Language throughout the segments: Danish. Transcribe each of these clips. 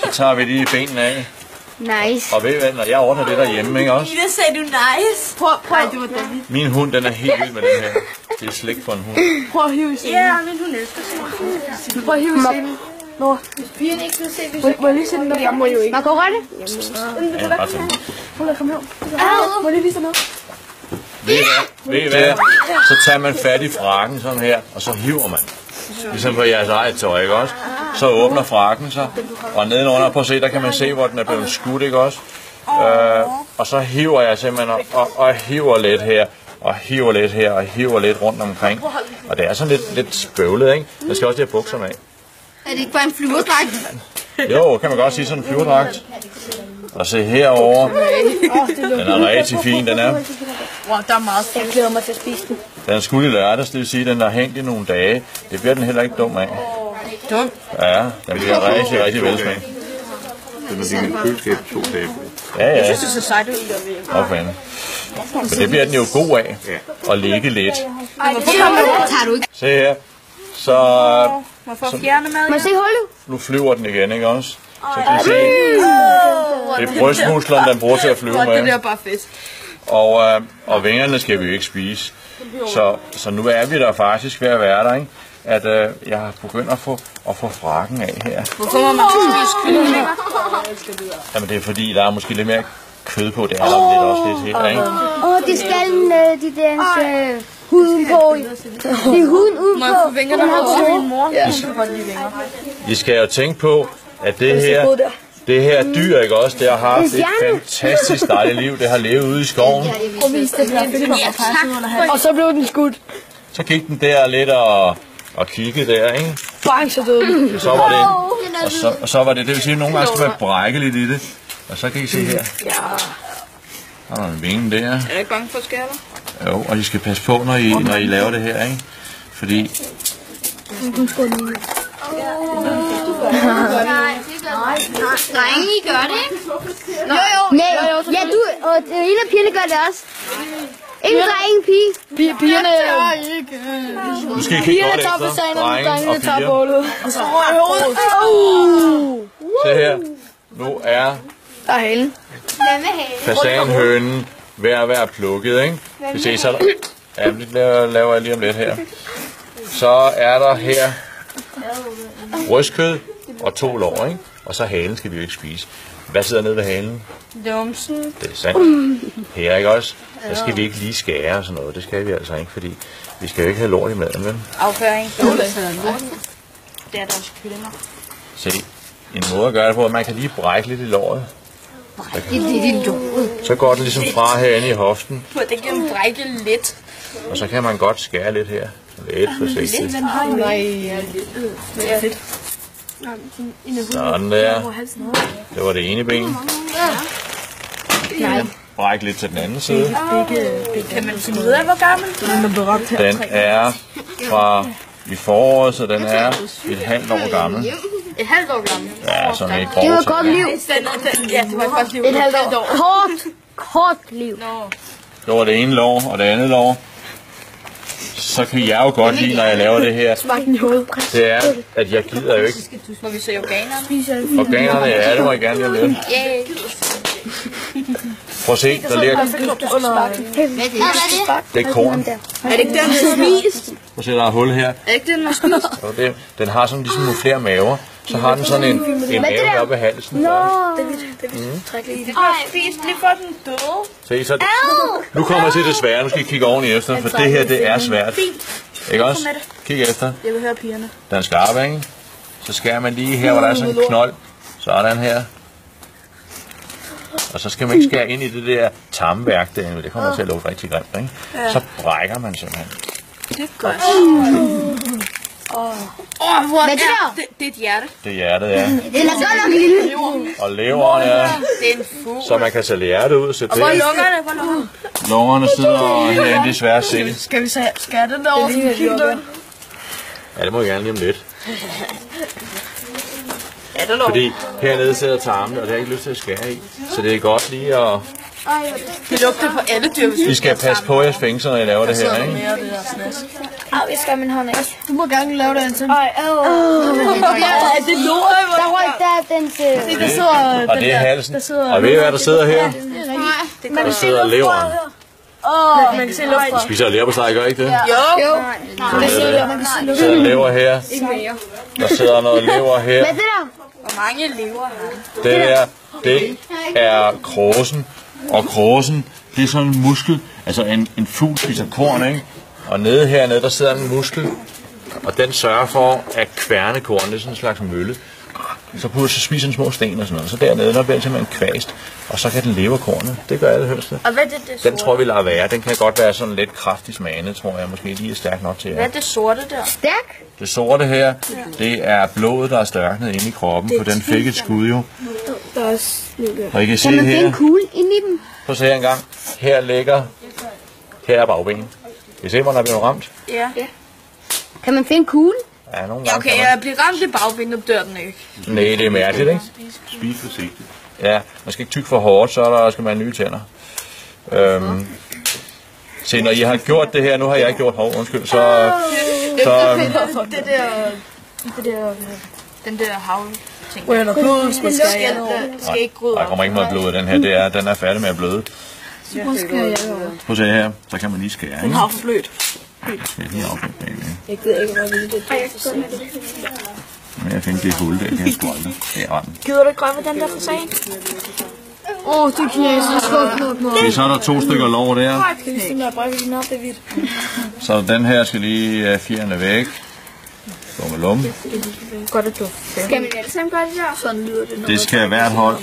Så tager vi lige benene af. Nice. Og ved I hvad, når jeg ordner det derhjemme, ikke også? Det sagde du nice. Prøv, det var David. Min hund, den er helt vild med den her. Det er slik for en hund. Prøv at hive i scenen. Ja, min hund elsker scenen. Prøv at hive i scenen. Nå. Hvis pigerne ikke vil se, må jeg lige se den der? Jeg må jo ikke. Man kan røre det. Ja, bare tag den. Prøv at komme her. Må jeg lige vise dig noget? Ved I hvad? Så tager man fat i frakken sådan her, og så hiver man. Ligesom på jeres eget tøj, ikke også? Så åbner frakken sig, og nedenunder på se, der kan man se, hvor den er blevet skudt, ikke også? Og så hiver jeg simpelthen, og hiver lidt her, og hiver lidt her, og hiver lidt rundt omkring. Og det er sådan lidt spøvlet, ikke? Jeg skal også lige have bukserne af. Er det ikke bare en flyverdragt? Jo, kan man godt sige sådan en flyverdragt. Og se herover. Den er rigtig fin, den er. Wow, der er meget stort. Jeg glæder mig til at spise den. Den er skudt i lørdags, det vil sige, at den har hængt i nogle dage. Det bliver den heller ikke dum af. Dum? Ja, den bliver rigtig, rigtig velsmagt. Den er din køleskab 2 dage. Ja. Jeg synes, det er så sejt ud. Åh, fanden. Men det bliver den jo god af. At ligge lidt. Tager du ikke? Se her. Så Må få fjerne mad? Må jeg se hullet? nu flyver den igen, ikke også? Så kan I se. Det er brystmusklerne, den bruger til at flyve Det med. bliver bare fedt. Og vingerne skal vi jo ikke spise. Så nu er vi der faktisk ved at være der, ikke? At jeg har begyndt at få frakken af her. Hvorfor må man ikke spise kyllinger? Jamen det er fordi, der er måske lidt mere kød på. Det er der lidt også lidt her, ikke? Det skal de der huden på. Det er huden udenpå. Må jeg få vingerne på min mor? Ja. I skal jo tænke på, at det her dyr, ikke også, det har haft et fantastisk dejligt liv. Det har levet ude i skoven. Og så blev den skudt. Så gik den der lidt og kiggede der, ikke? Bang, så døde den. Og så var det, og så var det vil sige, at nogle gange skal man brække lidt i det. Og så kan I se her. Der er en vinge der. Er du ikke bange for skaller? Jo, og I skal passe på, når I laver det her, ikke? Fordi... Drenge, I gør det, ikke? Nej, ja, du og en af pigerne gør det også. Ingen dreng, ingen pige. Pigerne... Nu skal I kigge godt efter, drenge og piger. Og så røg hovedet. Se her. Nu er Der er halen. fasanhønen ved at være plukket, ikke? Hvis I så laver jeg lige om lidt her. Så er der her brystkød og 2 lår, ikke? Og så halen skal vi jo ikke spise. Hvad sidder nede ved halen? Numsen. Det er sandt. Her, ikke også? Der skal vi ikke lige skære og sådan noget. Det skal vi altså ikke, fordi vi skal jo ikke have lort i maden, vel? Afføring. Det er der også kyllinger. Se, en måde at gøre det på, at man kan lige brække lidt i låret. Så går den ligesom fra herinde i hoften. Det kan brække lidt. Og så kan man godt skære lidt her. Lidt forsigtigt. Sådan der. Det var det ene ben. Bræk lidt til den anden side. Kan man finde ud af, hvor gammel? Den er fra i foråret, så den er et halvt år gammel. Et halvt år gammel. Ja, sådan et grov. Det var et godt liv. Ja, det var et godt liv. Et halvt år. Kort liv. Det var det ene lår, og det andet lår. Så kan jeg jo godt lide, når jeg laver det her. Det er, at jeg gider jo ikke. Må vi se organerne? Organerne, ja, det må jeg gerne lige have lidt. Prøv at se, der ligger... Det er korn. Er det ikke den, der spist? Prøv at se, der er hul her. Er det ikke den, der spist? Jo, den har sådan ligesom nogle flere maver. Så har den sådan en mave oppe i halsen. Træk lige. Ej, spis lige for den døde. Se, så nu kommer jeg til det svære. Nu skal I kigge oven i efter, for det her, det er svært. Ikke også? Kig efter. Jeg vil høre pigerne. Den er skarp, ikke? Så skærer man lige her, hvor der er sådan en knold. Sådan her. Og så skal man ikke skære ind i det der tarmværk derinde. Det kommer til at lugte rigtig grimt, ikke? Så brækker man simpelthen. Det er godt. Hvad er det der? Det er et hjerte. Det er hjertet, ja. Det er godt nok lille. Og leveren, ja. Det er en fugl. Så man kan sætte hjertet ud og sætte Hvor er det. lungerne? Lungerne sidder herinde, det er svært at se. Skal vi skære den der over? Ja, det må jeg gerne lige om lidt. Er der lov? Fordi hernede sidder tarmene, og det har jeg ikke lyst til at skære i. Så det er godt lige at Det lugter på alle dyr, hvis I skal passe på jeres fængsler, når I laver det her, ikke? mere det der snask. Jeg skal min hånd ikke. Du må gerne lave det, Anton. Ej, Det lort, der røg der den til. der sidder Og det er halsen. Og ved I hvad der sidder her? Der sidder leveren. man kan se luft fra. Spiser leverpostej, gør I ikke det? Jo. Der sidder lever her. Der sidder noget lever her. Hvad er det der? Hvor mange lever har Det der, det er kråsen. Og kråsen, det er sådan en muskel. Altså en fugl spiser korn, ikke? Og nede hernede, der sidder en muskel. Og den sørger for at kværne korn. Det er sådan en slags mølle. Så spiser den små sten og sådan noget. Så dernede, der bliver den simpelthen kvæst. Og så kan den leve kornet. Det gør alle hørsel. Og hvad er det Den tror vi lader være. Den kan godt være sådan lidt kraftig smagende, tror jeg. Måske lige er stærk nok til. Hvad er det sorte der? Stærk? Det sorte her, det er blodet, der er størknet inde i kroppen. For den fik et skud jo. Og I kan se Kan man finde her. en kugle inde i dem? Prøv at se her en gang. Her er bagben. Kan I se, hvor den er blevet ramt? Ja. Kan man finde en kugle? Ja, nogle Ja, gange okay, kan jeg bliver ramt i bagbenet, dør den ikke. man. Nej, det er mærkeligt, ikke? Spis forsigtigt. Ja, man skal ikke tykke for hårdt, så skal man have nye tænder. Se, når I har gjort det her, nu har jeg ikke gjort undskyld, så Den der havl ting. Hvor er der blod, skal ikke grøde der kommer ikke noget blod i den her. Den er færdig med at bløde. Prøv at se her, så kan man lige skære, ikke? Den har for blødt. Skal jeg lige afbryde bagen, ikke? Jeg gider ikke, hvad det Men jeg finder det hul der, kan jeg sgu aldrig. Det er retten. Gider du ikke røre med den der fasan? Det kan jeg så Så er der 2 stykker lår der. Den der brækker op, det er vildt. Så den her skal lige fjerne væk. Lum. Godt at du. Skal man alle sammen gøre det der? Sådan lyder det. Det skal hvert hold.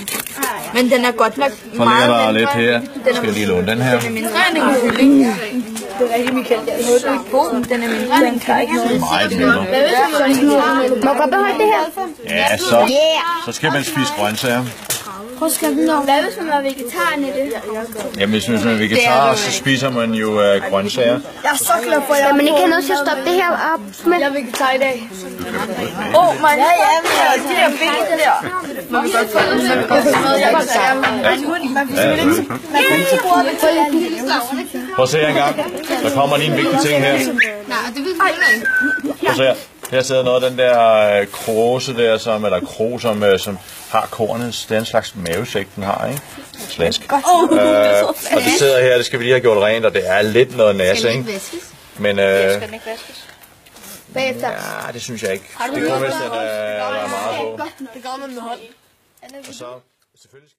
Men den er godt nok Så ligger der lidt her. Skal jeg lige låne den her. mindre end en kylling. Det er rigtigt, Michael. Jeg nåede du ikke på den. Den er mindre end en kylling. Meget mindre. Må jeg godt beholde det her? Ja, så skal man spise grøntsager. Hvad hvis man var vegetar, Nette? Jamen, hvis man er vegetar, så spiser man jo grøntsager. Jeg er så glad for, at Skal man ikke have noget til at stoppe det her op med? jeg er vegetar i dag. Åh, man. Ja, de der ben der. Må vi godt få noget, så vi kan få noget, jeg kan Prøv at se her engang. Der kommer lige en vigtig ting her. Prøv at se her. Her sidder noget af den der kråse der, eller kro, som har kornet. Det er en slags mavesæk, den har, ikke? Slask. Og det sidder her, det skal vi lige have gjort rent, og det er lidt noget næse, ikke? Men Skal den ikke vaskes? Bagefter. ja, det synes jeg ikke. Det kunne vist være meget på. Det gør man med hånd. Og så selvfølgelig